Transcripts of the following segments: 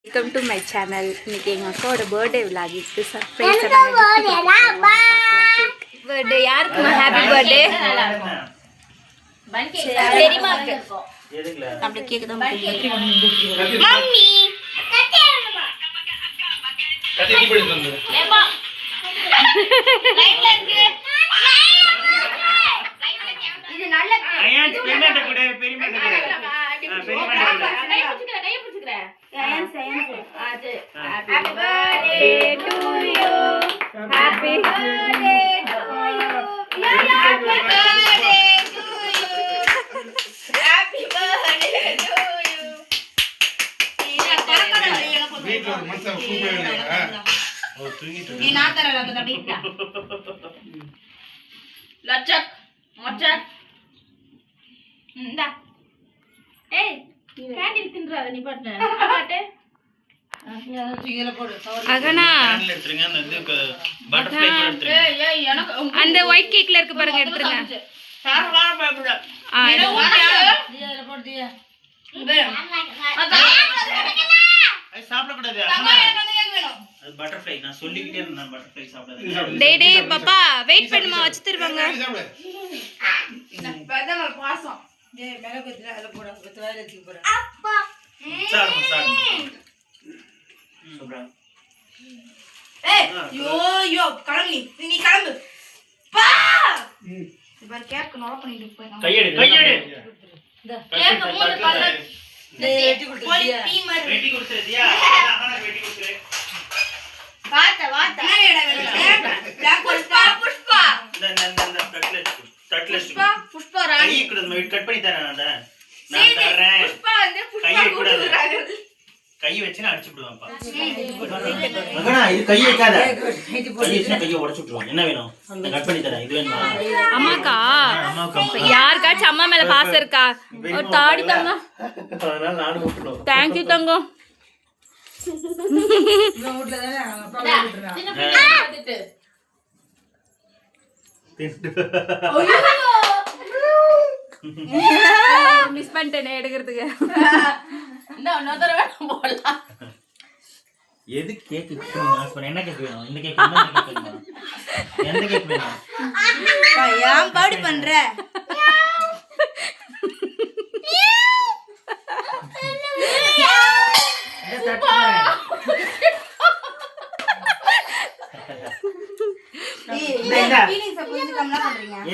Welcome to my channel. இன்னைக்கு எங்கள் அக்காவோட பர்த்டே விளாகிட்டு சர்ப்ரைஸ் பர்த்டே. யாருக்குமா ஹாப்பி பர்த்டே? பெரியமாக்கு. அப்படி கேக்குதா மம்மி? இது நல்ல Happy birthday to you. Happy birthday to you. Happy birthday to you. Happy birthday to you. வீட்ல ஒரு மனுஷன் கூப்பிடுறாங்க. ஓ தூங்கிட்டு. நீ நாத்தற லக்க தடிட்டா. லச்சக் மச்சக். இந்தா. ஏய் கேண்டில் தின்றாத நீ பாட்டு. பாட்டு. அந்த ஒயிட் கேக்ல இருக்கு பாருங்க, எடுத்துருங்க. பாப்பா வெயிட் பண்ணுமா, வச்சு தருவாங்க. கை வச்சுனா அடிச்சு விடுவான்ப்பா. மகனா இது கை வைக்காத. கை வச்சுனா கையை உடைச்சு விட்டுருவான். என்ன வேணும்? நான் கட் பண்ணி தரேன். இது வேணுமா? அம்மாக்கா. யாருக்காச்சும் அம்மா மேல பாசம் இருக்கா? ஒரு தாடி தாங்க. அதனால நானும் விட்டுறோம். தேங்க் யூ தங்கம். இந்த ஊட்ல தானே அப்பா விட்டுறான். சின்ன பிள்ளை வந்துட்டு. மிஸ் பண்ணிட்டேனே எடுக்கிறதுக்கு. எது கேக் என்ன கேக் வேணும்? இந்த கேக் வேணும். எந்த கேக் வேணும்? ஏன் பாடி பண்ற?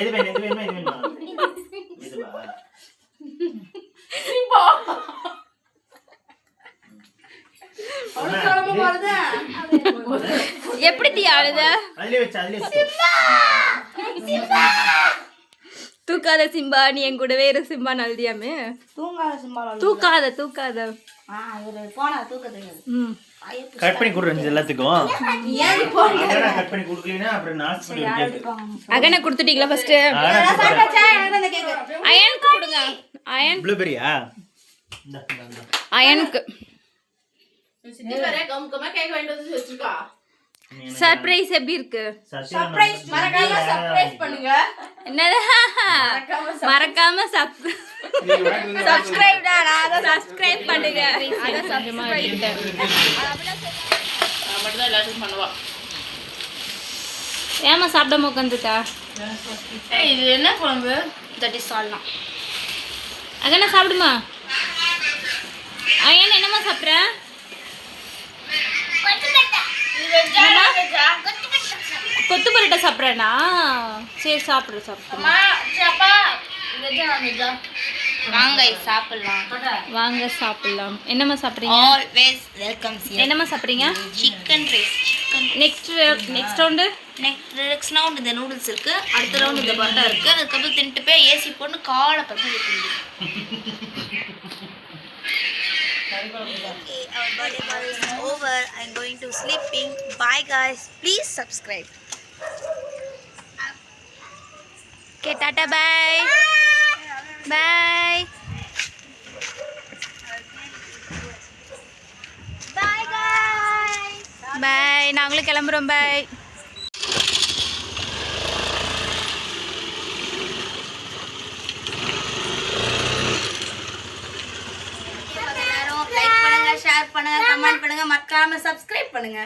எது வேணும்? எது வேணுமா? இது வேணுமா? இதுவா? எப்படி தீ ஆளுத? அதுலயே வச்சு தூக்காத சிம்பா, நீ என் கூடவே இரு சிம்பா. நல்தியாமே தூக்காத தூக்காத. கட் பண்ணி கொடுறேன் எல்லாத்துக்கும். கட் பண்ணி கொடுக்கலனா அப்புறம் நாஸ்ட் பண்ணி கேக். அகன கொடுத்துட்டீங்களா ஃபர்ஸ்ட்? அயனுக்கு கொடுங்க. அயன் ப்ளூபெரியா? அயனுக்கு சித்தி வர கம்கமா கேக் வாங்கிட்டு வந்து வச்சிருக்கா. சர்ப்ரைஸ் எப்படி இருக்கு? சர்ப்ரைஸ் மறக்காம சர்ப்ரைஸ் பண்ணுங்க. என்னது? மறக்காம சப்ஸ்கிரைப் டா. அத சப்ஸ்கிரைப் பண்ணுங்க. அத சப்ஸ்கிரைப் மட்டும் எல்லாரும் பண்ணுவா. ஏமா சாப்பிடாம உட்கார்ந்துட்டா? ஏய் இது என்ன குழம்பு? தட் இஸ் சால்னா. அகன சாப்பிடுமா? அயன் என்னமா சாப்பிட்ற? கொத்து பரோட்டா சாப்பிட்றேனா? சரி சாப்பிட்ற சாப்பிடுமா. வாங்க சாப்பிடலாம். வாங்க சாப்பிடலாம். என்னம்மா சாப்பிட்றீங்க? Always welcome here. என்னம்மா சாப்பிட்றீங்க? Chicken rice. Next round next round இந்த நூடுல்ஸ் இருக்கு. அடுத்த ரவுண்ட் இந்த பரோட்டா இருக்கு. அதுக்கப்புறம் தின்ட்டு போய் ஏசி போட்டு காலை பக்கம் வைக்கணும். Okay, our birthday party is over. I'm going to sleeping. Bye guys. Please subscribe. Okay, tata bye. Bye. Bye guys. Bye. நாங்களும் கிளம்புறோம். Bye. ஷேர் பண்ணுங்க, கமெண்ட் பண்ணுங்க, மறக்காம சப்ஸ்கிரைப் பண்ணுங்க.